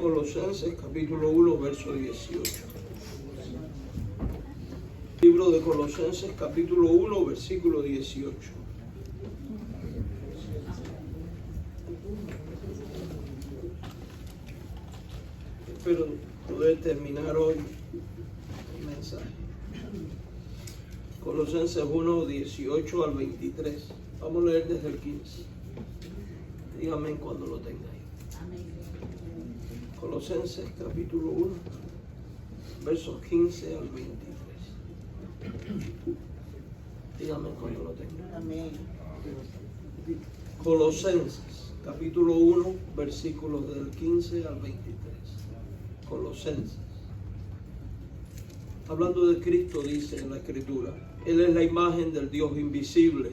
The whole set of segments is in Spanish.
Colosenses capítulo 1, verso 18. Libro de Colosenses capítulo 1, versículo 18. Espero poder terminar hoy el mensaje. Colosenses 1, 18 al 23. Vamos a leer desde el 15. Díganme cuando lo tengáis. Colosenses capítulo 1, versos 15 al 23. Díganme cuando lo tengan. Amén. Colosenses capítulo 1, versículos del 15 al 23. Colosenses. Hablando de Cristo, dice en la Escritura, Él es la imagen del Dios invisible,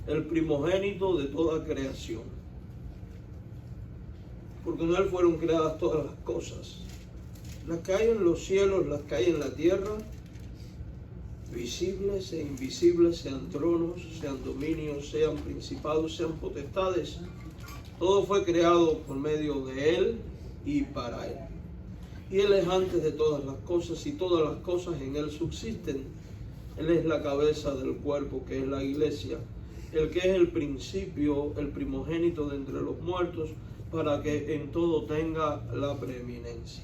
el primogénito de toda creación. Porque en Él fueron creadas todas las cosas, las que hay en los cielos, las que hay en la tierra, visibles e invisibles, sean tronos, sean dominios, sean principados, sean potestades. Todo fue creado por medio de Él y para Él. Y Él es antes de todas las cosas, y todas las cosas en Él subsisten. Él es la cabeza del cuerpo, que es la iglesia, el que es el principio, el primogénito de entre los muertos, para que en todo tenga la preeminencia.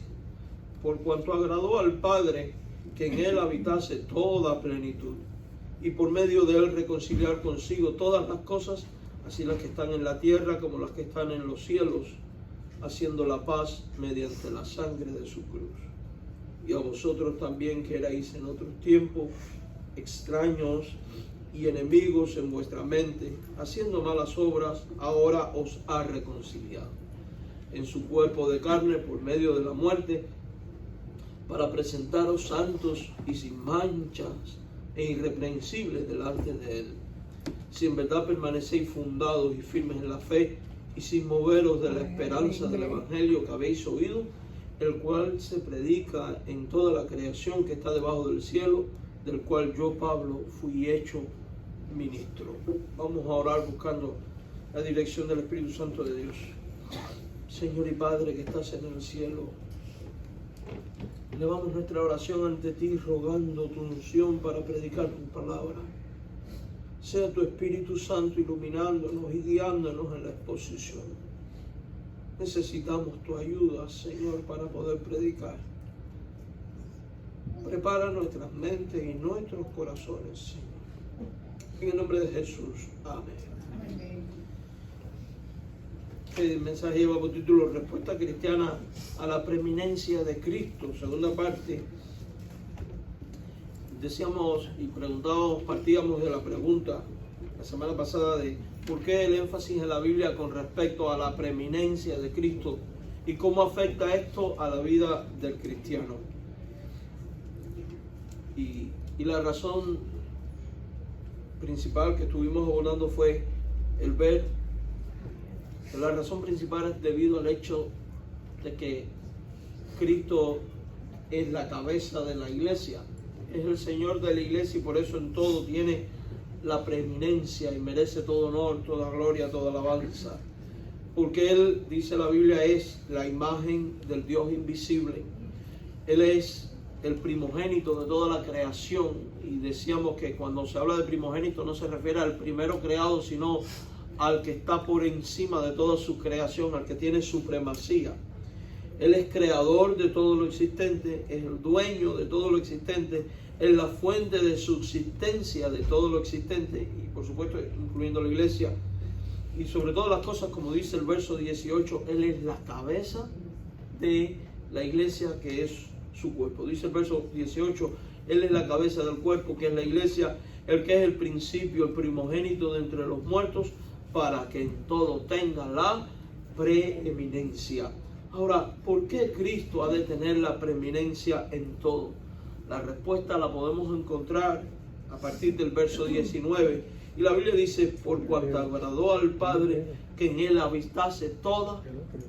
Por cuanto agradó al Padre que en Él habitase toda plenitud, y por medio de Él reconciliar consigo todas las cosas, así las que están en la tierra como las que están en los cielos, haciendo la paz mediante la sangre de su cruz. Y a vosotros también, que erais en otros tiempos extraños y enemigos en vuestra mente, haciendo malas obras, ahora os ha reconciliado en su cuerpo de carne por medio de la muerte, para presentaros santos y sin manchas e irreprensibles delante de Él. Si en verdad permanecéis fundados y firmes en la fe, y sin moveros de la esperanza del Evangelio que habéis oído, el cual se predica en toda la creación que está debajo del cielo, del cual yo, Pablo, fui hecho ministro. Vamos a orar buscando la dirección del Espíritu Santo de Dios. Señor y Padre que estás en el cielo, elevamos nuestra oración ante ti, rogando tu unción para predicar tu palabra. Sea tu Espíritu Santo iluminándonos y guiándonos en la exposición. Necesitamos tu ayuda, Señor, para poder predicar. Prepara nuestras mentes y nuestros corazones, Señor. En el nombre de Jesús. Amén. El mensaje lleva por título Respuesta cristiana a la preeminencia de Cristo. Segunda parte. Decíamos y preguntábamos, partíamos de la pregunta la semana pasada de por qué el énfasis en la Biblia con respecto a la preeminencia de Cristo y cómo afecta esto a la vida del cristiano. Y la razón principal que estuvimos abordando fue el ver, la razón principal es debido al hecho de que Cristo es la cabeza de la iglesia. Es el Señor de la iglesia y por eso en todo tiene la preeminencia y merece todo honor, toda gloria, toda alabanza. Porque Él, dice la Biblia, es la imagen del Dios invisible. Él es el primogénito de toda la creación. Y decíamos que cuando se habla de primogénito no se refiere al primero creado, sino al que está por encima de toda su creación, al que tiene supremacía. Él es creador de todo lo existente, es el dueño de todo lo existente, es la fuente de subsistencia de todo lo existente, y por supuesto incluyendo la iglesia. Y sobre todas las cosas, como dice el verso 18, Él es la cabeza de la iglesia, que es su cuerpo. Dice el verso 18, Él es la cabeza del cuerpo, que es la iglesia, el que es el principio, el primogénito de entre los muertos, para que en todo tenga la preeminencia. Ahora, ¿por qué Cristo ha de tener la preeminencia en todo? La respuesta la podemos encontrar a partir del verso 19. Y la Biblia dice, por cuanto agradó al Padre que en Él habitase toda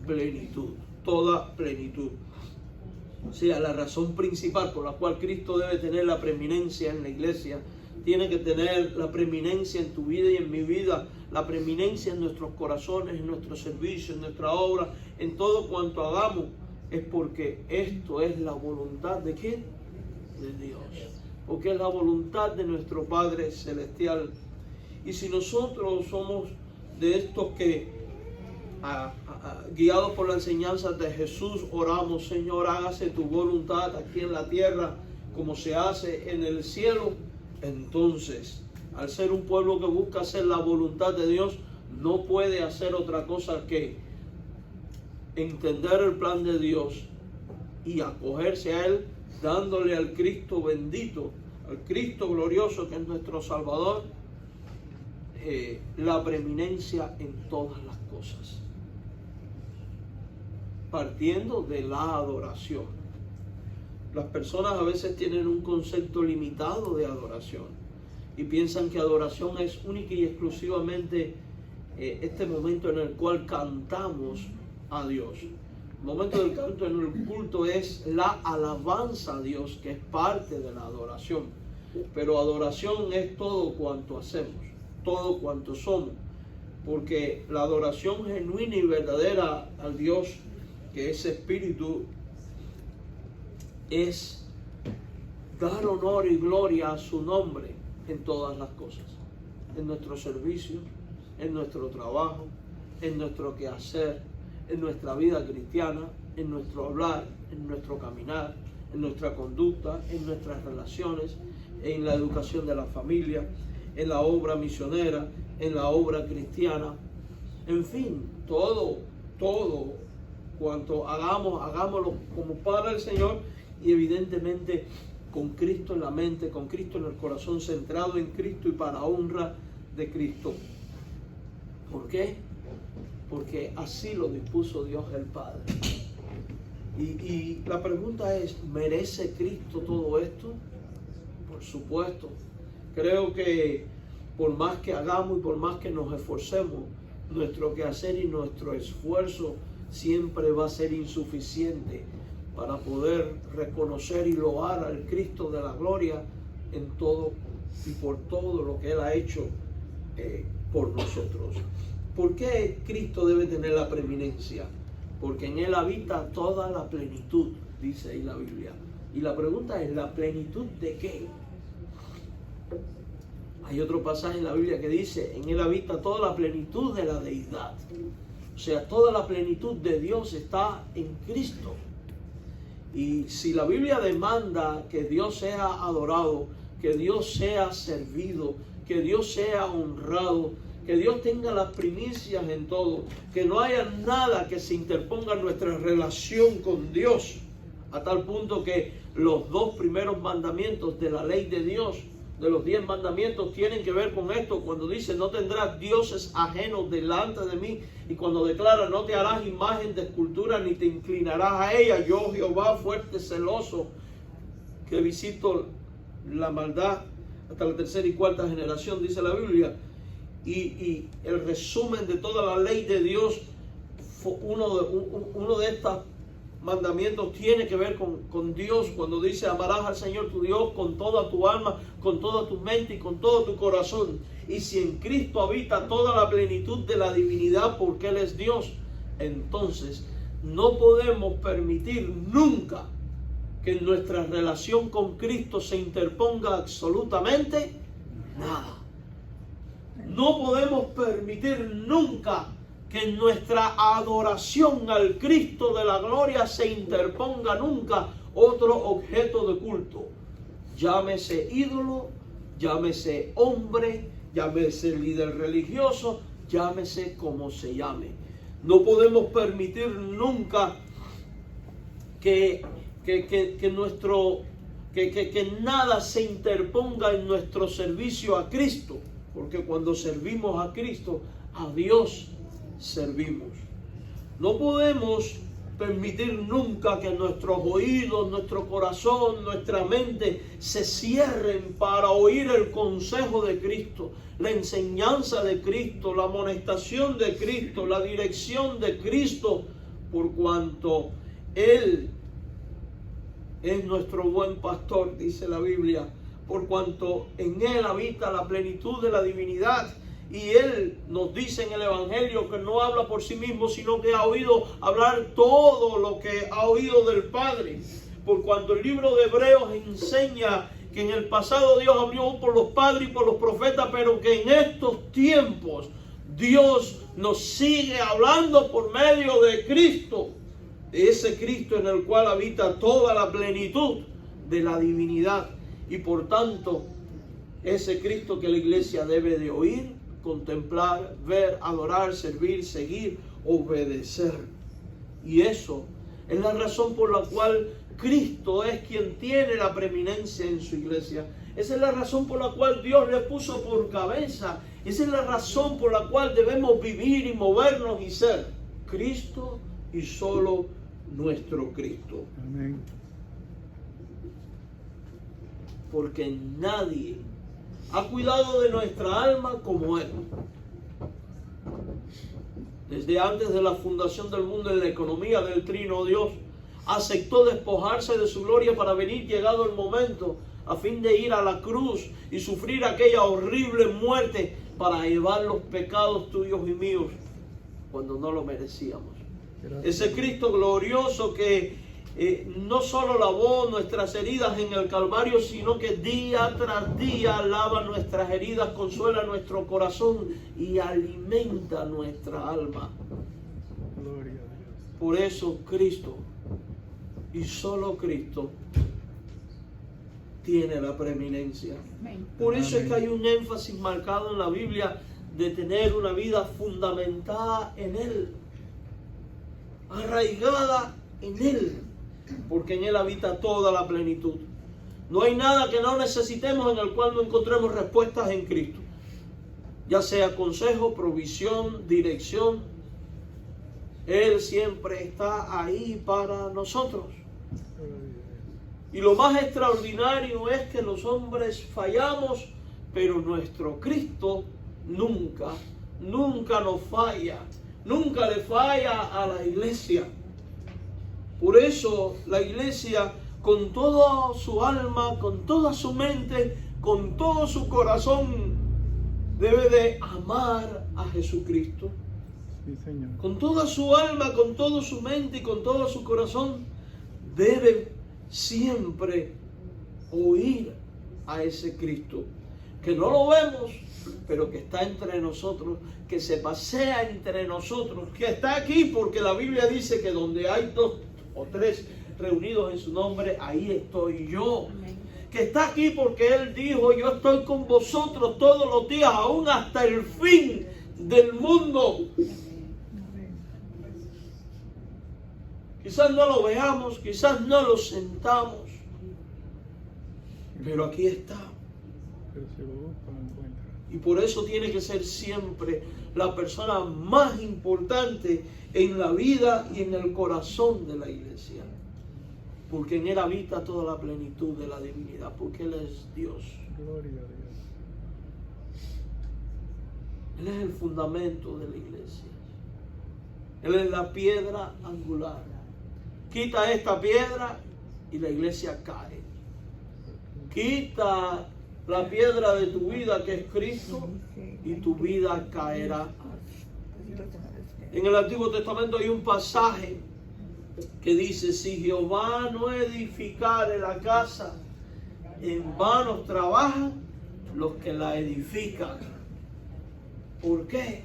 plenitud. Toda plenitud. O sea, la razón principal por la cual Cristo debe tener la preeminencia en la iglesia, tiene que tener la preeminencia en tu vida y en mi vida, la preeminencia en nuestros corazones, en nuestro servicio, en nuestra obra, en todo cuanto hagamos, es porque esto es la voluntad ¿de quién? De Dios. Porque es la voluntad de nuestro Padre Celestial. Y si nosotros somos de estos que, guiados por la enseñanza de Jesús, oramos: Señor, hágase tu voluntad aquí en la tierra como se hace en el cielo, entonces, al ser un pueblo que busca hacer la voluntad de Dios, no puede hacer otra cosa que entender el plan de Dios y acogerse a Él, dándole al Cristo bendito, al Cristo glorioso que es nuestro Salvador, la preeminencia en todas las cosas, partiendo de la adoración. Las personas a veces tienen un concepto limitado de adoración y piensan que adoración es única y exclusivamente este momento en el cual cantamos a Dios. El momento del canto en el culto es la alabanza a Dios, que es parte de la adoración. Pero adoración es todo cuanto hacemos, todo cuanto somos, porque la adoración genuina y verdadera al Dios, que es espíritu, es dar honor y gloria a su nombre en todas las cosas, en nuestro servicio, en nuestro trabajo, en nuestro quehacer, en nuestra vida cristiana, en nuestro hablar, en nuestro caminar, en nuestra conducta, en nuestras relaciones, en la educación de la familia, en la obra misionera, en la obra cristiana, en fin, todo cuanto hagamos, hagámoslo como para el Señor y evidentemente con Cristo en la mente, con Cristo en el corazón, centrado en Cristo y para honra de Cristo. ¿Por qué? Porque así lo dispuso Dios el Padre. Y la pregunta es, ¿merece Cristo todo esto? Por supuesto. Creo que por más que hagamos y por más que nos esforcemos, nuestro quehacer y nuestro esfuerzo siempre va a ser insuficiente para poder reconocer y loar al Cristo de la gloria en todo y por todo lo que Él ha hecho por nosotros. ¿Por qué Cristo debe tener la preeminencia? Porque en Él habita toda la plenitud, dice ahí la Biblia. Y la pregunta es, ¿la plenitud de qué? Hay otro pasaje en la Biblia que dice, en Él habita toda la plenitud de la deidad. O sea, toda la plenitud de Dios está en Cristo. Y si la Biblia demanda que Dios sea adorado, que Dios sea servido, que Dios sea honrado, que Dios tenga las primicias en todo, que no haya nada que se interponga en nuestra relación con Dios, a tal punto que los 2 primeros mandamientos de la ley de Dios, de los 10 mandamientos, tienen que ver con esto. Cuando dice, no tendrás dioses ajenos delante de mí, y cuando declara, no te harás imagen de escultura ni te inclinarás a ella, yo Jehová fuerte celoso, que visito la maldad hasta la 3ª y 4ª generación, dice la Biblia. Y el resumen de toda la ley de Dios, uno de estos mandamientos tiene que ver con Dios, cuando dice, amarás al Señor tu Dios con toda tu alma, con toda tu mente y con todo tu corazón. Y si en Cristo habita toda la plenitud de la divinidad, porque Él es Dios, entonces no podemos permitir nunca que en nuestra relación con Cristo se interponga absolutamente nada. No podemos permitir nunca que en nuestra adoración al Cristo de la gloria se interponga nunca otro objeto de culto. Llámese ídolo, llámese hombre, llámese líder religioso, llámese como se llame. No podemos permitir nunca que nada se interponga en nuestro servicio a Cristo, porque cuando servimos a Cristo, a Dios servimos. No podemos permitir nunca que nuestros oídos, nuestro corazón, nuestra mente se cierren para oír el consejo de Cristo, la enseñanza de Cristo, la amonestación de Cristo, la dirección de Cristo, por cuanto Él es nuestro buen pastor, dice la Biblia, por cuanto en Él habita la plenitud de la divinidad. Y Él nos dice en el Evangelio que no habla por sí mismo, sino que ha oído hablar todo lo que ha oído del Padre. Por cuanto el libro de Hebreos enseña que en el pasado Dios habló por los padres y por los profetas, pero que en estos tiempos Dios nos sigue hablando por medio de Cristo, de ese Cristo en el cual habita toda la plenitud de la divinidad. Y por tanto, ese Cristo que la iglesia debe de oír, contemplar, ver, adorar, servir, seguir, obedecer. Y eso es la razón por la cual Cristo es quien tiene la preeminencia en su iglesia. Esa es la razón por la cual Dios le puso por cabeza. Esa es la razón por la cual debemos vivir y movernos y ser Cristo y solo nuestro Cristo. Amén. Porque nadie ha cuidado de nuestra alma como Él. Desde antes de la fundación del mundo, en la economía del trino Dios, aceptó despojarse de su gloria para venir, llegado el momento, a fin de ir a la cruz y sufrir aquella horrible muerte para llevar los pecados tuyos y míos cuando no lo merecíamos. Gracias. Ese Cristo glorioso que no solo lavó nuestras heridas en el Calvario, sino que día tras día lava nuestras heridas, consuela nuestro corazón y alimenta nuestra alma. Gloria a Dios. Por eso Cristo y solo Cristo tiene la preeminencia. Por eso es que hay un énfasis marcado en la Biblia de tener una vida fundamentada en Él, arraigada en Él, porque en Él habita toda la plenitud. No hay nada que no necesitemos en el cual no encontremos respuestas en Cristo, ya sea consejo, provisión, dirección. Él siempre está ahí para nosotros. Y lo más extraordinario es que los hombres fallamos, pero nuestro Cristo nunca nos falla. Nunca le falla a la iglesia. Por eso la iglesia, con toda su alma, con toda su mente, con todo su corazón, debe de amar a Jesucristo. Sí, Señor. Con toda su alma, con toda su mente y con todo su corazón, debe siempre oír a ese Cristo, que no lo vemos, pero que está entre nosotros, que se pasea entre nosotros, que está aquí, porque la Biblia dice que donde hay 2 o 3 reunidos en su nombre, ahí estoy yo. Amén. Que está aquí porque Él dijo: yo estoy con vosotros todos los días, aún hasta el fin del mundo. Quizás no lo veamos, quizás no lo sentamos, pero aquí está. Pero si lo busca, lo encuentra. Y por eso tiene que ser siempre la persona más importante en la vida y en el corazón de la iglesia. Porque en Él habita toda la plenitud de la divinidad, porque Él es Dios. Gloria a Dios. Él es el fundamento de la iglesia. Él es la piedra angular. Quita esta piedra y la iglesia cae. Quita la piedra de tu vida, que es Cristo, y tu vida caerá. En el Antiguo Testamento hay un pasaje que dice: si Jehová no edificare la casa, en vano trabajan los que la edifican. ¿Por qué?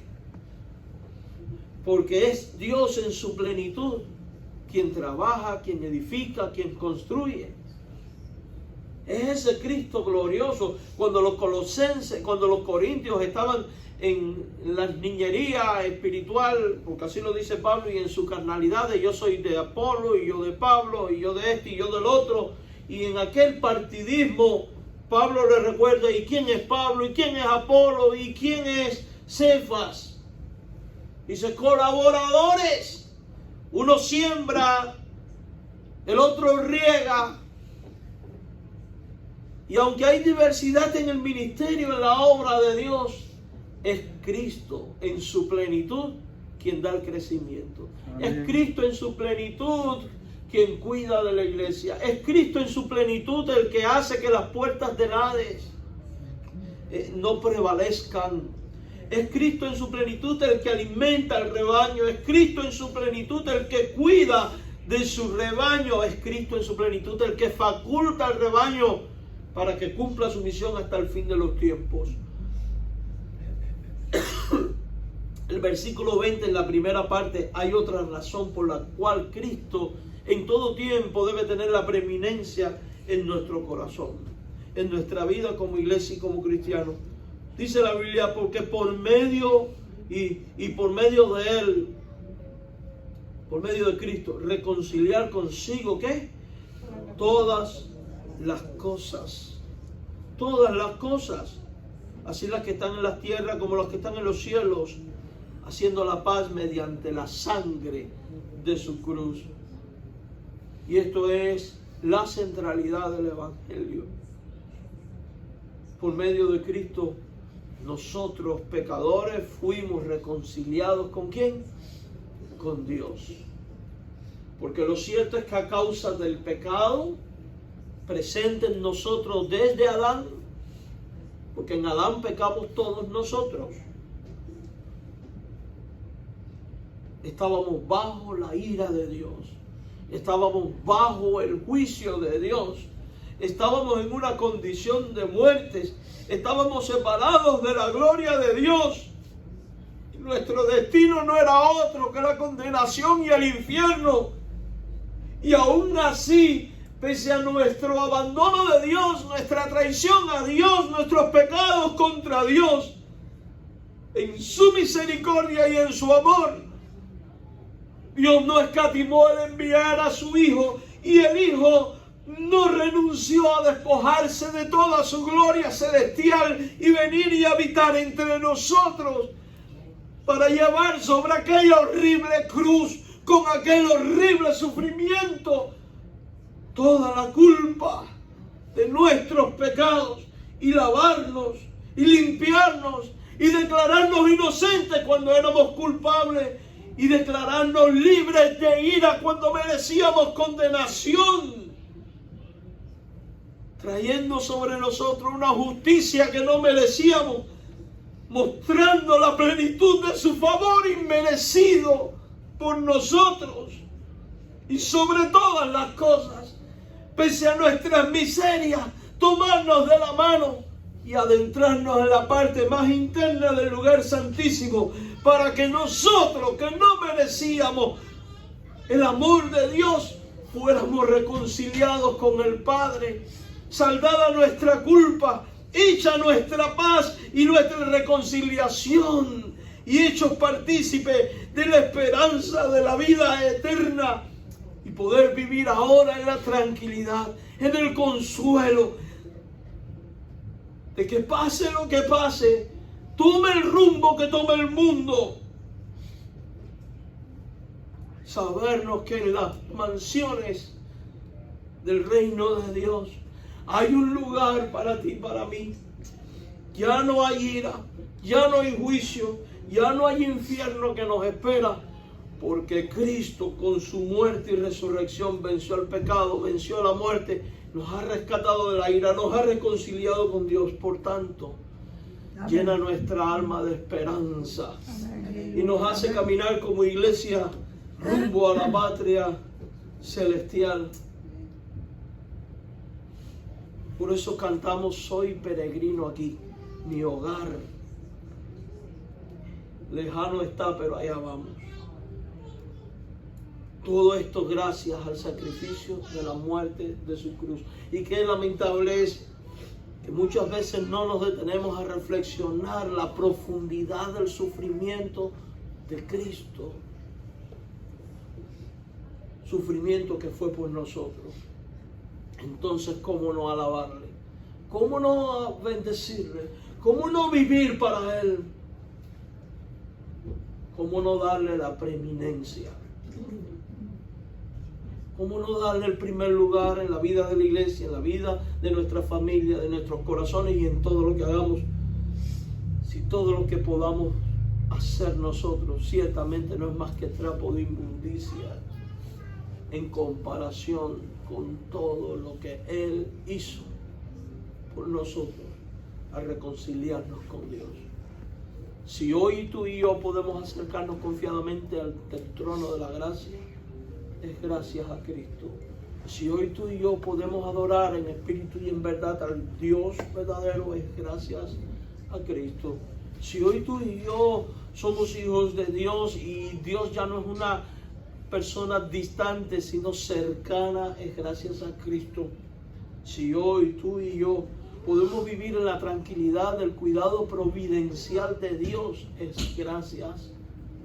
Porque es Dios en su plenitud quien trabaja, quien edifica, quien construye. Es ese Cristo glorioso. Cuando los corintios estaban en la niñería espiritual, porque así lo dice Pablo, y en su carnalidad de yo soy de Apolo, y yo de Pablo, y yo de este, y yo del otro, y en aquel partidismo, Pablo le recuerda: ¿y quién es Pablo? ¿Y quién es Apolo? ¿Y quién es Cefas? Dice: colaboradores. Uno siembra, el otro riega. Y aunque hay diversidad en el ministerio, en la obra de Dios, es Cristo en su plenitud quien da el crecimiento. Amén. Es Cristo en su plenitud quien cuida de la iglesia. Es Cristo en su plenitud el que hace que las puertas del Hades no prevalezcan. Es Cristo en su plenitud el que alimenta el rebaño. Es Cristo en su plenitud el que cuida de su rebaño. Es Cristo en su plenitud el que faculta al rebaño para que cumpla su misión hasta el fin de los tiempos. El versículo 20, en la primera parte, hay otra razón por la cual Cristo en todo tiempo debe tener la preeminencia en nuestro corazón, en nuestra vida como iglesia y como cristianos. Dice la Biblia, porque por medio y por medio de Él, por medio de Cristo, reconciliar consigo, ¿qué? Todas las cosas. Todas las cosas. Así las que están en la tierra como las que están en los cielos, haciendo la paz mediante la sangre de su cruz. Y esto es la centralidad del Evangelio. Por medio de Cristo, nosotros pecadores fuimos reconciliados ¿con quién? Con Dios. Porque lo cierto es que a causa del pecado presente en nosotros desde Adán, porque en Adán pecamos todos nosotros, estábamos bajo la ira de Dios, estábamos bajo el juicio de Dios, estábamos en una condición de muerte, estábamos separados de la gloria de Dios. Nuestro destino no era otro que la condenación y el infierno. Y aún así, pese a nuestro abandono de Dios, nuestra traición a Dios, nuestros pecados contra Dios, en su misericordia y en su amor, Dios no escatimó el enviar a su Hijo, y el Hijo no renunció a despojarse de toda su gloria celestial y venir y habitar entre nosotros para llevar sobre aquella horrible cruz, con aquel horrible sufrimiento, toda la culpa de nuestros pecados, y lavarnos y limpiarnos y declararnos inocentes cuando éramos culpables, y declararnos libres de ira cuando merecíamos condenación, trayendo sobre nosotros una justicia que no merecíamos, mostrando la plenitud de su favor inmerecido por nosotros. Y sobre todas las cosas, pese a nuestras miserias, tomarnos de la mano y adentrarnos en la parte más interna del lugar santísimo, para que nosotros, que no merecíamos el amor de Dios, fuéramos reconciliados con el Padre, saldada nuestra culpa, hecha nuestra paz y nuestra reconciliación, y hechos partícipes de la esperanza de la vida eterna, y poder vivir ahora en la tranquilidad, en el consuelo de que pase lo que pase, tome el rumbo que tome el mundo, sabernos que en las mansiones del reino de Dios hay un lugar para ti y para mí. Ya no hay ira, ya no hay juicio, ya no hay infierno que nos espera, porque Cristo con su muerte y resurrección venció el pecado, venció la muerte, nos ha rescatado de la ira, nos ha reconciliado con Dios. Por tanto, llena nuestra alma de esperanza y nos hace caminar como iglesia rumbo a la patria celestial. Por eso cantamos: soy peregrino aquí, mi hogar lejano está, pero allá vamos. Todo esto gracias al sacrificio de la muerte de su cruz. Y qué lamentable es que muchas veces no nos detenemos a reflexionar la profundidad del sufrimiento de Cristo. Sufrimiento que fue por nosotros. Entonces, ¿cómo no alabarle? ¿Cómo no bendecirle? ¿Cómo no vivir para Él? ¿Cómo no darle la preeminencia? ¿Cómo no darle el primer lugar en la vida de la iglesia, en la vida de nuestra familia, de nuestros corazones y en todo lo que hagamos? Si todo lo que podamos hacer nosotros ciertamente no es más que trapo de inmundicia en comparación con todo lo que Él hizo por nosotros a reconciliarnos con Dios. Si hoy tú y yo podemos acercarnos confiadamente al trono de la gracia, es gracias a Cristo. Si hoy tú y yo podemos adorar en espíritu y en verdad al Dios verdadero, es gracias a Cristo. Si hoy tú y yo somos hijos de Dios y Dios ya no es una persona distante, sino cercana, es gracias a Cristo. Si hoy tú y yo podemos vivir en la tranquilidad del cuidado providencial de Dios, es gracias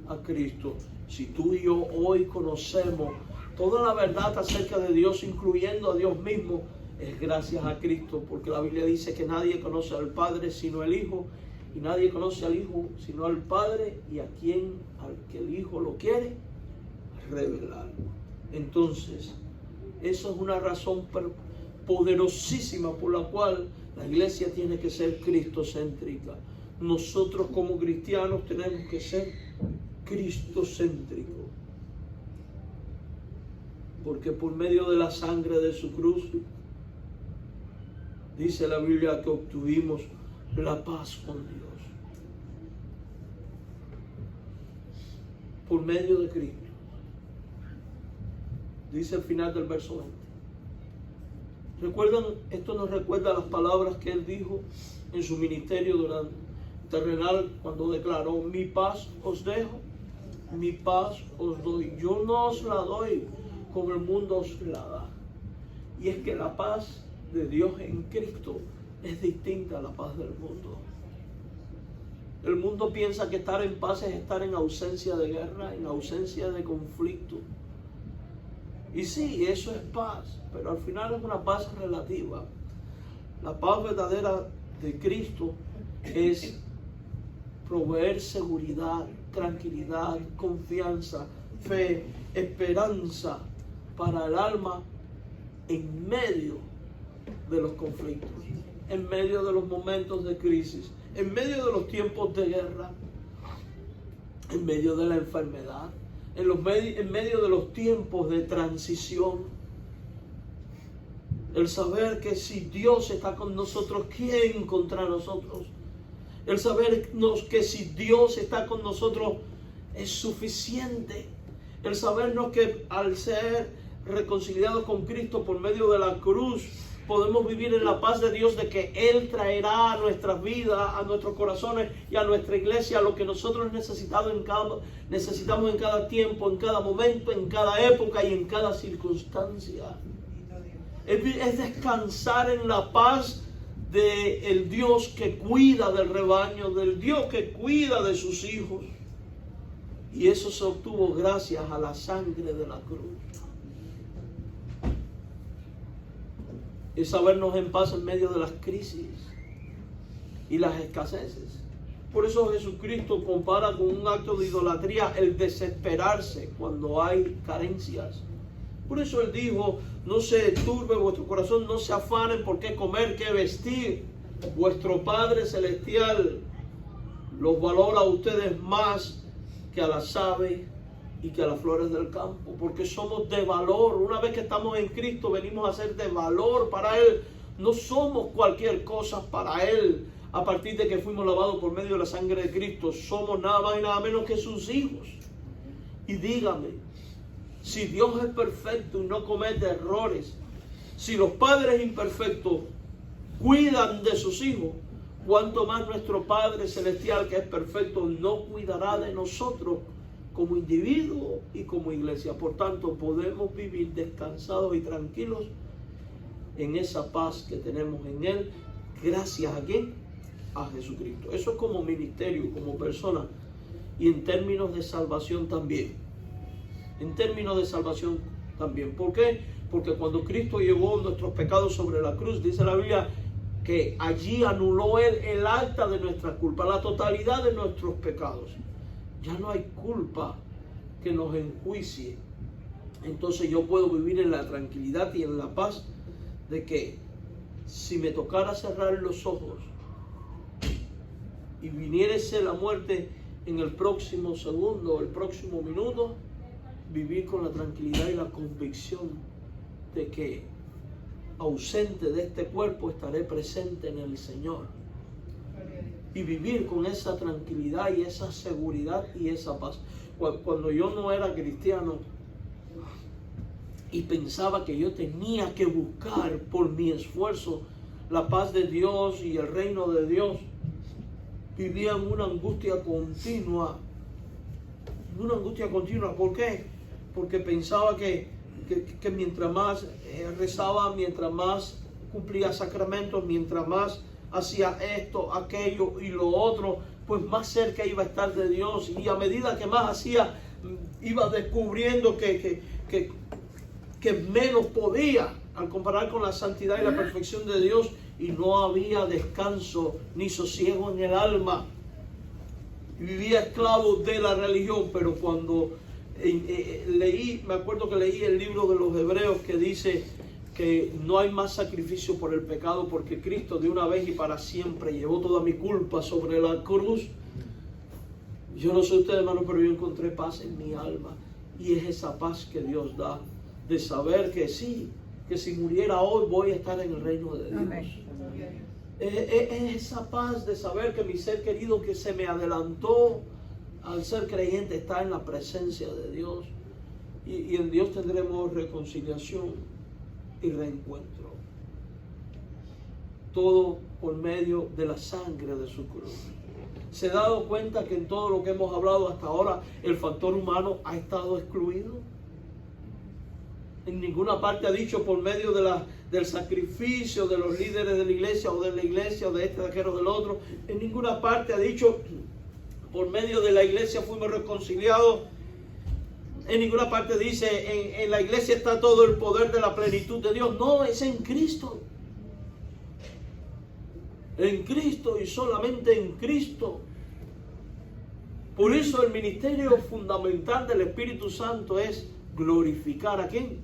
a Cristo. Si tú y yo hoy conocemos toda la verdad acerca de Dios, incluyendo a Dios mismo, es gracias a Cristo, porque la Biblia dice que nadie conoce al Padre sino el Hijo, y nadie conoce al Hijo sino al Padre, y a quien, al que el Hijo lo quiere revelar. Entonces, eso es una razón poderosísima por la cual la iglesia tiene que ser cristocéntrica. Nosotros como cristianos tenemos que ser cristocéntricos, porque por medio de la sangre de su cruz, dice la Biblia que obtuvimos la paz con Dios. Por medio de Cristo. Dice al final del verso 20. ¿Recuerdan? Esto nos recuerda las palabras que Él dijo en su ministerio terrenal cuando declaró: mi paz os dejo, mi paz os doy. Yo no os la doy como el mundo os la da. Y es que la paz de Dios en Cristo es distinta a la paz del mundo. El mundo piensa que estar en paz es estar en ausencia de guerra, en ausencia de conflicto. Y sí, eso es paz, pero al final es una paz relativa. La paz verdadera de Cristo es proveer seguridad, tranquilidad, confianza, fe, esperanza para el alma en medio de los conflictos, en medio de los momentos de crisis, en medio de los tiempos de guerra, en medio de la enfermedad, en medio de los tiempos de transición. El saber que si Dios está con nosotros, ¿quién contra nosotros? El sabernos que si Dios está con nosotros es suficiente. El sabernos que al ser reconciliados con Cristo por medio de la cruz, podemos vivir en la paz de Dios, de que Él traerá a nuestras vidas, a nuestros corazones y a nuestra iglesia lo que nosotros necesitamos en cada tiempo, en cada momento, en cada época y en cada circunstancia. Es descansar en la paz del Dios que cuida del rebaño, del Dios que cuida de sus hijos. Y eso se obtuvo gracias a la sangre de la cruz. Es sabernos en paz en medio de las crisis y las escaseces. Por eso Jesucristo compara con un acto de idolatría el desesperarse cuando hay carencias. Por eso Él dijo: no se turbe vuestro corazón, no se afanen por qué comer, qué vestir. Vuestro Padre Celestial los valora a ustedes más que a las aves y que a las flores del campo, porque somos de valor. Una vez que estamos en Cristo, venimos a ser de valor para Él. No somos cualquier cosa para Él. A partir de que fuimos lavados por medio de la sangre de Cristo, somos nada más y nada menos que sus hijos. Y dígame, si Dios es perfecto y no comete errores, si los padres imperfectos cuidan de sus hijos, cuánto más nuestro Padre Celestial, que es perfecto, no cuidará de nosotros como individuo y como iglesia. Por tanto, podemos vivir descansados y tranquilos en esa paz que tenemos en Él, gracias a ¿quién? A Jesucristo. Eso es como ministerio, como persona, y en términos de salvación también. En términos de salvación también. ¿Por qué? Porque cuando Cristo llevó nuestros pecados sobre la cruz, dice la Biblia que allí anuló Él el acta de nuestra culpa, la totalidad de nuestros pecados. Ya no hay culpa que nos enjuicie. Entonces yo puedo vivir en la tranquilidad y en la paz de que si me tocara cerrar los ojos y viniese la muerte en el próximo segundo o el próximo minuto, vivir con la tranquilidad y la convicción de que ausente de este cuerpo estaré presente en el Señor. y vivir con esa tranquilidad y esa seguridad y esa paz. Cuando yo no era cristiano y pensaba que yo tenía que buscar por mi esfuerzo la paz de Dios y el reino de Dios, vivía en una angustia continua. ¿Por qué? Porque pensaba que mientras más rezaba, mientras más cumplía sacramentos, mientras más hacía esto, aquello y lo otro, pues más cerca iba a estar de Dios. Y a medida que más hacía, iba descubriendo que menos podía al comparar con la santidad y la perfección de Dios, y no había descanso ni sosiego en el alma. Vivía esclavo de la religión. Pero cuando me acuerdo que leí el libro de los Hebreos, que dice que no hay más sacrificio por el pecado, porque Cristo de una vez y para siempre llevó toda mi culpa sobre la cruz. Yo no sé ustedes, hermano, pero yo encontré paz en mi alma, y es esa paz que Dios da, de saber que sí, que si muriera hoy voy a estar en el reino de Dios. Amén. Es esa paz de saber que mi ser querido, que se me adelantó al ser creyente, está en la presencia de Dios, y en Dios tendremos reconciliación y reencuentro, todo por medio de la sangre de su cruz. ¿Se ha dado cuenta que en todo lo que hemos hablado hasta ahora el factor humano ha estado excluido? En ninguna parte ha dicho por medio del sacrificio de los líderes de la iglesia, o de la iglesia, o de este, de aquello, del otro. En ninguna parte ha dicho por medio de la iglesia fuimos reconciliados. En ninguna parte dice en la iglesia está todo el poder de la plenitud de Dios. No, es en Cristo. En Cristo y solamente en Cristo. Por eso el ministerio fundamental del Espíritu Santo es glorificar ¿a quién?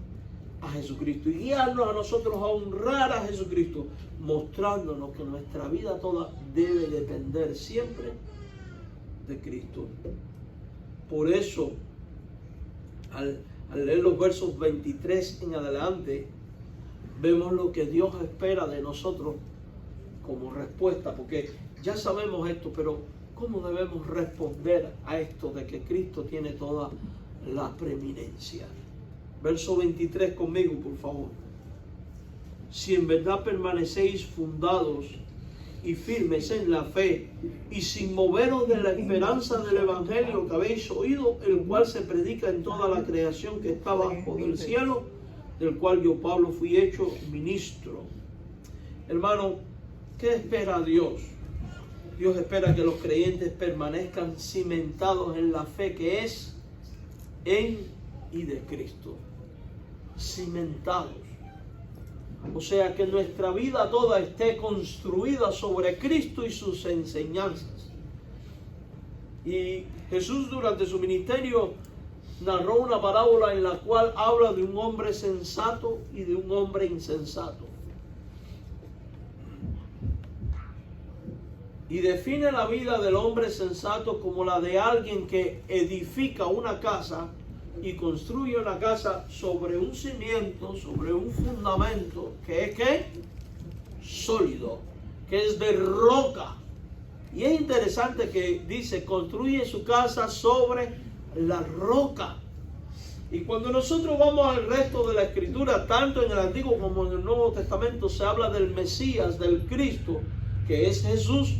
A Jesucristo, y guiarnos a nosotros a honrar a Jesucristo, mostrándonos que nuestra vida toda debe depender siempre de Cristo. Por eso, al leer los versos 23 en adelante, vemos lo que Dios espera de nosotros como respuesta, porque ya sabemos esto, pero ¿cómo debemos responder a esto de que Cristo tiene toda la preeminencia? Verso 23 conmigo, por favor. Si en verdad permanecéis fundados y firmes en la fe, y sin moveros de la esperanza del evangelio que habéis oído, el cual se predica en toda la creación que está bajo del cielo, del cual yo, Pablo, fui hecho ministro. Hermano, ¿qué espera Dios? Dios espera que los creyentes permanezcan cimentados en la fe que es en y de Cristo. Cimentados. O sea, que nuestra vida toda esté construida sobre Cristo y sus enseñanzas. Y Jesús, durante su ministerio, narró una parábola en la cual habla de un hombre sensato y de un hombre insensato. Y define la vida del hombre sensato como la de alguien que edifica una casa y construye una casa sobre un cimiento, sobre un fundamento que es ¿qué? Sólido, que es de roca. Y es interesante que dice, construye su casa sobre la roca. Y cuando nosotros vamos al resto de la Escritura, tanto en el Antiguo como en el Nuevo Testamento, se habla del Mesías, del Cristo, que es Jesús,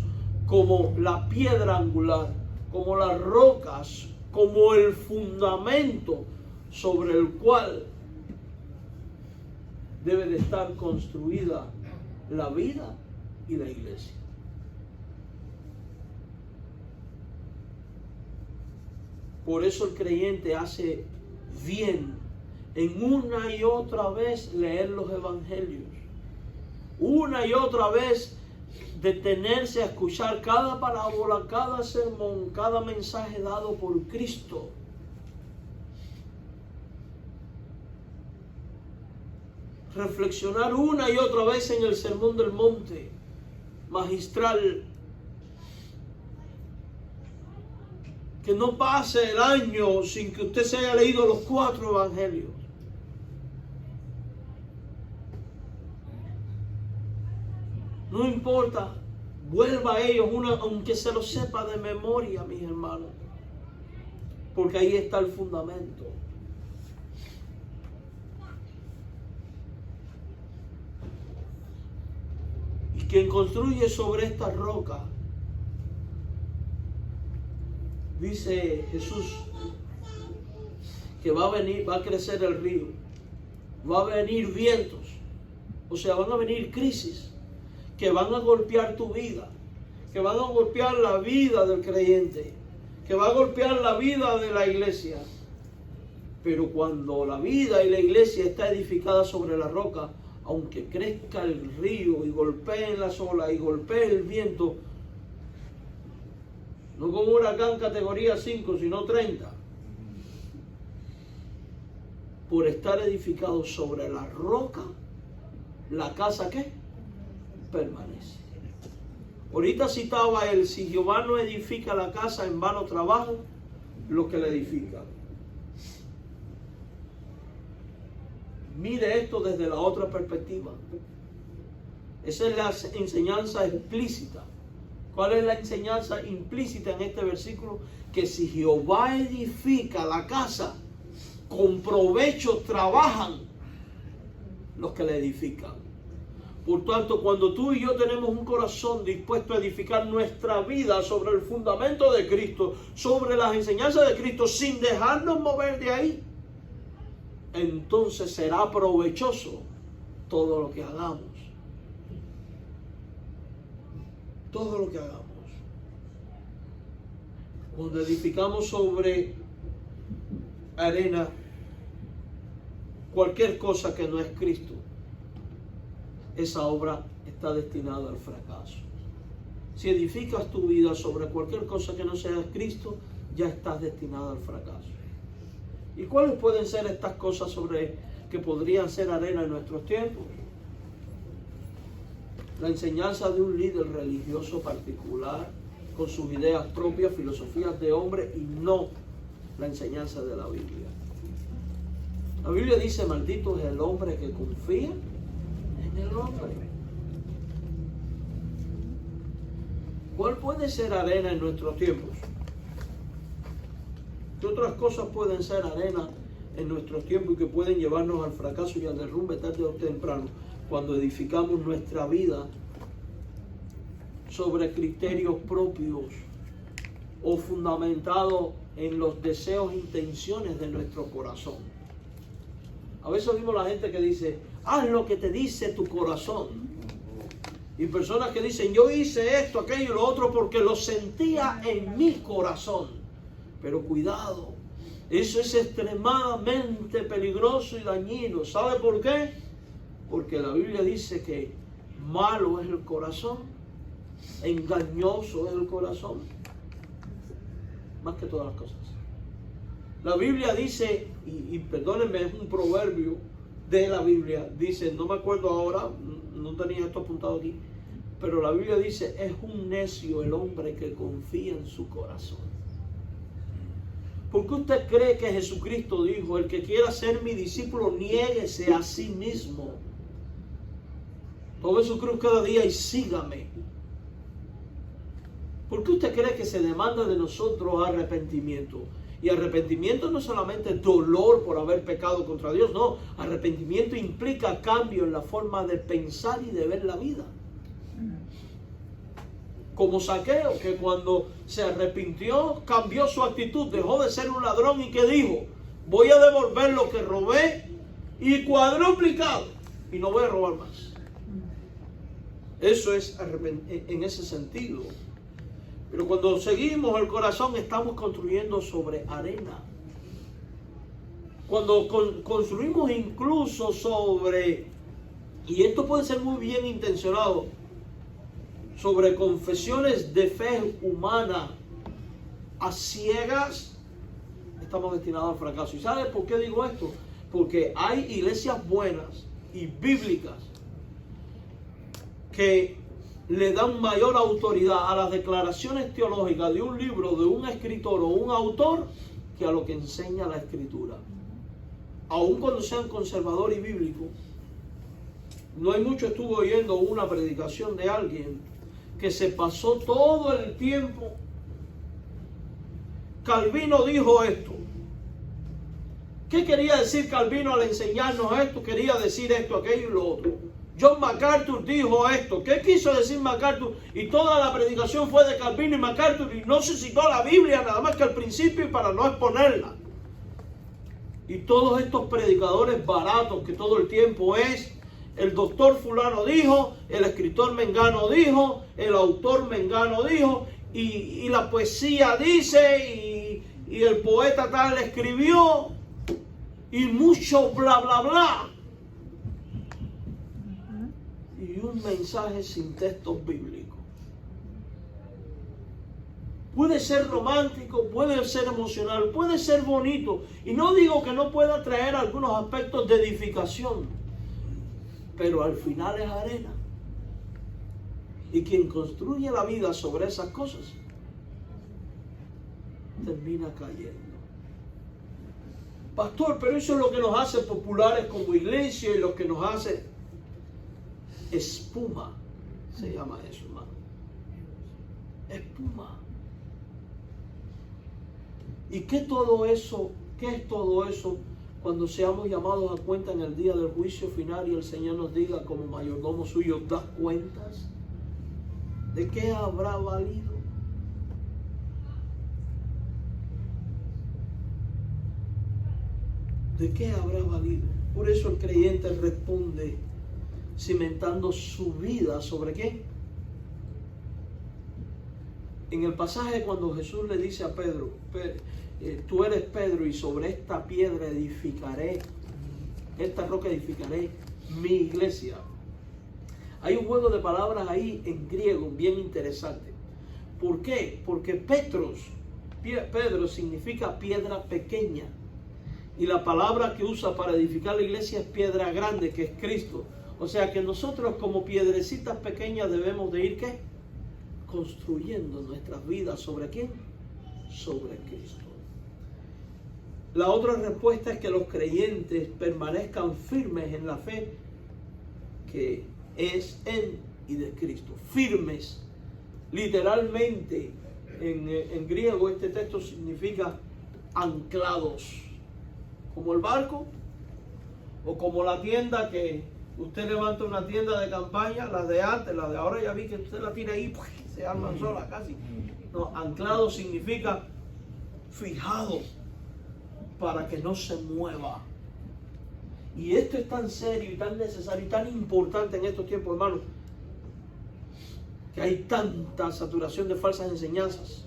como la piedra angular, como las rocas, como el fundamento sobre el cual debe de estar construida la vida y la iglesia. Por eso el creyente hace bien en una y otra vez leer los evangelios, una y otra vez detenerse a escuchar cada parábola, cada sermón, cada mensaje dado por Cristo. Reflexionar una y otra vez en el Sermón del Monte, magistral. Que no pase el año sin que usted se haya leído los 4 evangelios. No importa Vuelva a ellos, aunque se lo sepa de memoria, mis hermanos. Porque ahí está el fundamento. Y quien construye sobre esta roca, dice Jesús, que va a venir, va a crecer el río, va a venir vientos, o sea, van a venir crisis que van a golpear tu vida, que van a golpear la vida del creyente, que va a golpear la vida de la iglesia. Pero cuando la vida y la iglesia está edificada sobre la roca, aunque crezca el río y golpee las olas y golpee el viento, no como un huracán categoría 5, sino 30, por estar edificado sobre la roca, la casa ¿qué? Permanece. Ahorita citaba él, si Jehová no edifica la casa, en vano trabajan los que la edifican. Mire esto desde la otra perspectiva. Esa es la enseñanza explícita. ¿Cuál es la enseñanza implícita en este versículo? Que si Jehová edifica la casa, con provecho trabajan los que la edifican. Por tanto, cuando tú y yo tenemos un corazón dispuesto a edificar nuestra vida sobre el fundamento de Cristo, sobre las enseñanzas de Cristo, sin dejarnos mover de ahí, entonces será provechoso todo lo que hagamos. Todo lo que hagamos. Cuando edificamos sobre arena, cualquier cosa que no es Cristo, esa obra está destinada al fracaso. Si edificas tu vida sobre cualquier cosa que no sea Cristo, ya estás destinada al fracaso. ¿Y cuáles pueden ser estas cosas sobre que podrían ser arena en nuestros tiempos? La enseñanza de un líder religioso particular, con sus ideas propias, filosofías de hombre, y no la enseñanza de la Biblia. La Biblia dice, maldito es el hombre que confía en el hombre. ¿Cuál puede ser arena en nuestros tiempos? ¿Qué otras cosas pueden ser arena en nuestros tiempos y que pueden llevarnos al fracaso y al derrumbe tarde o temprano? Cuando edificamos nuestra vida sobre criterios propios o fundamentados en los deseos e intenciones de nuestro corazón. A veces oímos la gente que dice, haz lo que te dice tu corazón. Y personas que dicen, yo hice esto, aquello y lo otro porque lo sentía en mi corazón. Pero cuidado, eso es extremadamente peligroso y dañino. ¿Sabe por qué? Porque la Biblia dice que malo es el corazón, engañoso es el corazón, más que todas las cosas. La Biblia dice, y perdónenme, es un proverbio de la Biblia, dice, no me acuerdo ahora, no tenía esto apuntado aquí, pero la Biblia dice, es un necio el hombre que confía en su corazón. ¿Por qué usted cree que Jesucristo dijo, el que quiera ser mi discípulo, niéguese a sí mismo? Tome su cruz cada día y sígame. ¿Por qué usted cree que se demanda de nosotros arrepentimiento? Y arrepentimiento no es solamente dolor por haber pecado contra Dios, no. Arrepentimiento implica cambio en la forma de pensar y de ver la vida. Como Zaqueo, que cuando se arrepintió, cambió su actitud, dejó de ser un ladrón y que dijo, voy a devolver lo que robé y cuadruplicado y no voy a robar más. Eso es en ese sentido. Pero cuando seguimos el corazón, estamos construyendo sobre arena. Cuando construimos incluso sobre, y esto puede ser muy bien intencionado, sobre confesiones de fe humana a ciegas, estamos destinados al fracaso. ¿Y sabes por qué digo esto? Porque hay iglesias buenas y bíblicas que le dan mayor autoridad a las declaraciones teológicas de un libro, de un escritor o un autor, que a lo que enseña la Escritura. Aun cuando sean conservador y bíblico, no hay mucho estuve oyendo una predicación de alguien que se pasó todo el tiempo. Calvino dijo esto. ¿Qué quería decir Calvino al enseñarnos esto? Quería decir esto, aquello y lo otro. John MacArthur dijo esto. ¿Qué quiso decir MacArthur? Y toda la predicación fue de Calvino y MacArthur y no se citó la Biblia nada más que al principio para no exponerla. Y todos estos predicadores baratos que todo el tiempo es, el doctor fulano dijo, el escritor mengano dijo, el autor mengano dijo, y la poesía dice, y el poeta tal escribió, y mucho bla bla bla. Y un mensaje sin textos bíblicos. Puede ser romántico, puede ser emocional, puede ser bonito. Y no digo que no pueda traer algunos aspectos de edificación, pero al final es arena. Y quien construye la vida sobre esas cosas termina cayendo. Pastor, pero eso es lo que nos hace populares como iglesia y lo que nos hace espuma. Se llama eso, hermano. Espuma. ¿Y qué todo eso? ¿Qué es todo eso cuando seamos llamados a cuenta en el día del juicio final y el Señor nos diga como mayordomo suyo, ¿das cuentas? ¿De qué habrá valido? ¿De qué habrá valido? Por eso el creyente responde cimentando su vida ¿sobre qué? En el pasaje cuando Jesús le dice a Pedro, tú eres Pedro y sobre esta piedra edificaré, esta roca edificaré mi iglesia. Hay un juego de palabras ahí en griego bien interesante. ¿Por qué? Porque Pedro significa piedra pequeña. Y la palabra que usa para edificar la iglesia es piedra grande, que es Cristo. O sea que nosotros como piedrecitas pequeñas debemos de ir ¿qué? Construyendo nuestras vidas. ¿Sobre quién? Sobre Cristo. La otra respuesta es que los creyentes permanezcan firmes en la fe que es en y de Cristo. Firmes. Literalmente, en griego este texto significa anclados. Como el barco o como la tienda que usted levanta una tienda de campaña, la de antes, la de ahora ya vi que usted la tira ahí, se arman sola casi. No, anclado significa fijado para que no se mueva. Y esto es tan serio y tan necesario y tan importante en estos tiempos, hermanos, que hay tanta saturación de falsas enseñanzas.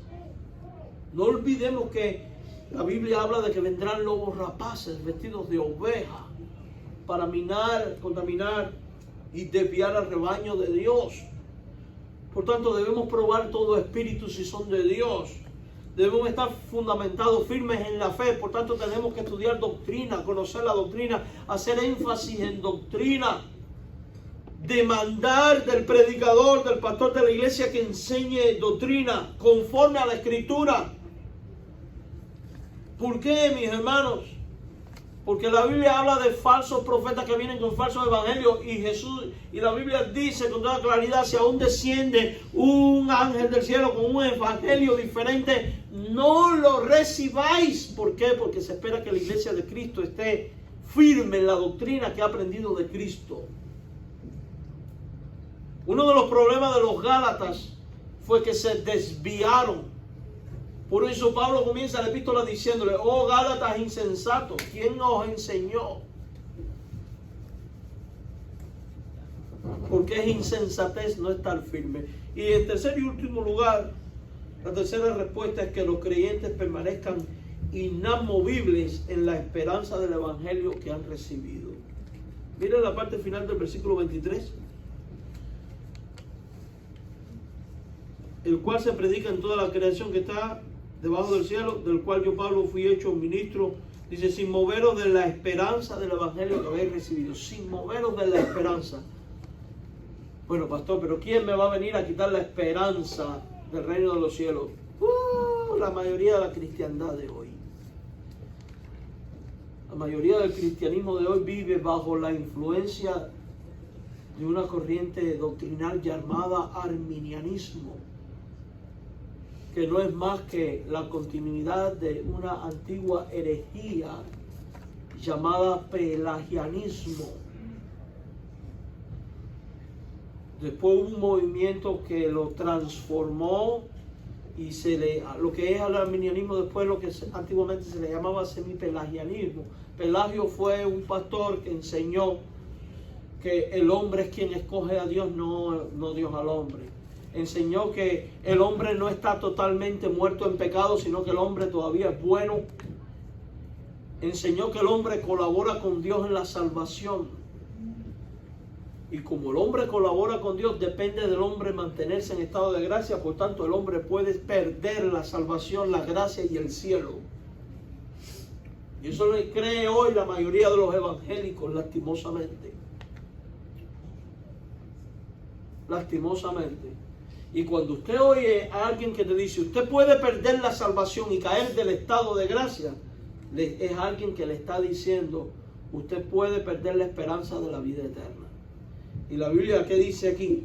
No olvidemos que la Biblia habla de que vendrán lobos rapaces vestidos de oveja para minar, contaminar y desviar al rebaño de Dios. Por tanto, debemos probar todo espíritu si son de Dios. Debemos estar fundamentados, firmes en la fe. Por tanto, tenemos que estudiar doctrina, conocer la doctrina, hacer énfasis en doctrina. Demandar del predicador, del pastor de la iglesia que enseñe doctrina conforme a la Escritura. ¿Por qué, mis hermanos? Porque la Biblia habla de falsos profetas que vienen con falsos evangelios y la Biblia dice con toda claridad, si aún desciende un ángel del cielo con un evangelio diferente, no lo recibáis. ¿Por qué? Porque se espera que la iglesia de Cristo esté firme en la doctrina que ha aprendido de Cristo. Uno de los problemas de los Gálatas fue que se desviaron. Por eso Pablo comienza la epístola diciéndole, oh Gálatas insensatos, ¿quién os enseñó? Porque es insensatez no estar firme. Y en tercer y último lugar, la tercera respuesta es que los creyentes permanezcan inamovibles en la esperanza del evangelio que han recibido. Miren la parte final del versículo 23. El cual se predica en toda la creación que está debajo del cielo, del cual yo, Pablo, fui hecho ministro. Dice, sin moveros de la esperanza del evangelio que habéis recibido. Sin moveros de la esperanza. Bueno, pastor, pero ¿quién me va a venir a quitar la esperanza del reino de los cielos? La mayoría de la cristiandad de hoy. La mayoría del cristianismo de hoy vive bajo la influencia de una corriente doctrinal llamada arminianismo, que no es más que la continuidad de una antigua herejía llamada pelagianismo. Después hubo un movimiento que lo transformó y lo que es el arminianismo, después lo que antiguamente se le llamaba semipelagianismo. Pelagio fue un pastor que enseñó que el hombre es quien escoge a Dios, no Dios al hombre. Enseñó que el hombre no está totalmente muerto en pecado, sino que el hombre todavía es bueno. Enseñó que el hombre colabora con Dios en la salvación. Y como el hombre colabora con Dios, depende del hombre mantenerse en estado de gracia. Por tanto, el hombre puede perder la salvación, la gracia y el cielo. Y eso le cree hoy la mayoría de los evangélicos, lastimosamente. Lastimosamente. Y cuando usted oye a alguien que te dice, usted puede perder la salvación y caer del estado de gracia, es alguien que le está diciendo, usted puede perder la esperanza de la vida eterna. Y la Biblia, ¿qué dice aquí?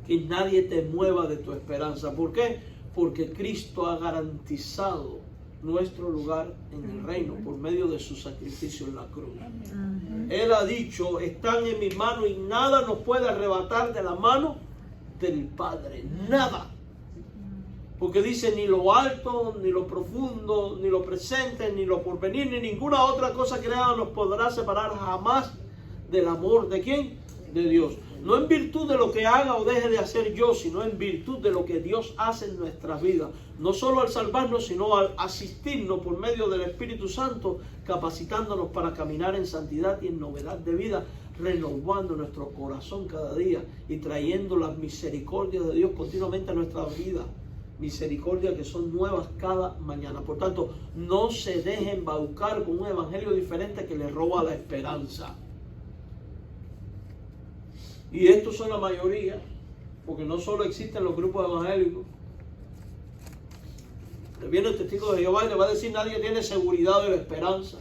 Que nadie te mueva de tu esperanza. ¿Por qué? Porque Cristo ha garantizado nuestro lugar en el reino por medio de su sacrificio en la cruz. Él ha dicho, están en mi mano y nada nos puede arrebatar de la mano del Padre. Nada. Porque dice, ni lo alto, ni lo profundo, ni lo presente, ni lo porvenir, ni ninguna otra cosa creada nos podrá separar jamás del amor ¿de quién? De Dios. No en virtud de lo que haga o deje de hacer yo, sino en virtud de lo que Dios hace en nuestras vidas. No solo al salvarnos, sino al asistirnos por medio del Espíritu Santo, capacitándonos para caminar en santidad y en novedad de vida, renovando nuestro corazón cada día y trayendo las misericordias de Dios continuamente a nuestra vida. Misericordias que son nuevas cada mañana. Por tanto, no se dejen embaucar con un evangelio diferente que les roba la esperanza. Y estos son la mayoría, porque no solo existen los grupos evangélicos. Le viene el testigo de Jehová y le va a decir, nadie tiene seguridad de la esperanza.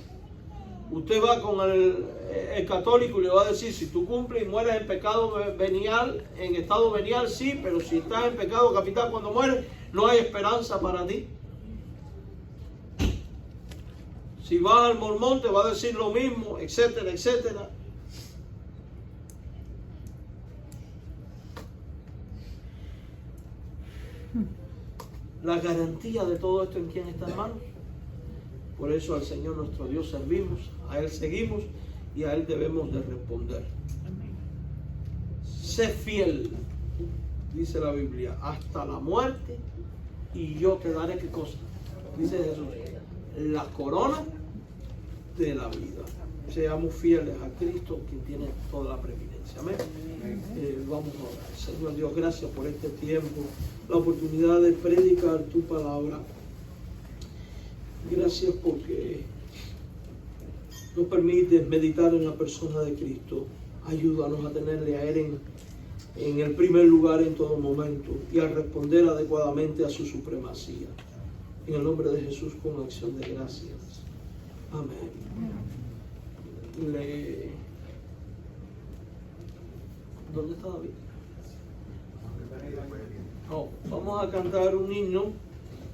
Usted va con el católico y le va a decir, si tú cumples y mueres en pecado venial, en estado venial, sí, pero si estás en pecado capital cuando mueres, no hay esperanza para ti. Si vas al mormón te va a decir lo mismo, etcétera, etcétera. La garantía de todo esto en quién está, hermano. Por eso al Señor nuestro Dios servimos, a Él seguimos y a Él debemos de responder. Sé fiel, dice la Biblia, hasta la muerte y yo te daré ¿qué cosa? Dice Jesús, la corona de la vida. Seamos fieles a Cristo, quien tiene toda la preeminencia. Amén. Vamos a orar. Señor Dios, gracias por este tiempo, la oportunidad de predicar tu palabra. Gracias porque nos permites meditar en la persona de Cristo. Ayúdanos a tenerle a Él en el primer lugar en todo momento y a responder adecuadamente a su supremacía. En el nombre de Jesús, con acción de gracias. Amén. ¿Dónde está David? Oh, vamos a cantar un himno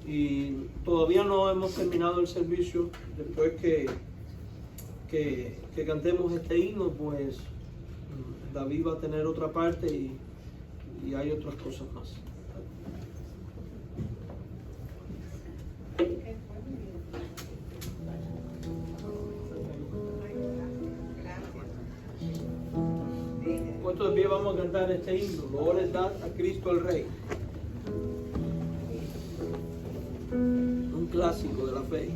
y todavía no hemos terminado el servicio. Después que cantemos este himno, pues David va a tener otra parte y hay otras cosas más. Puesto de pie, vamos a cantar este himno. Loores dad a Cristo el Rey. Un clásico de la fe.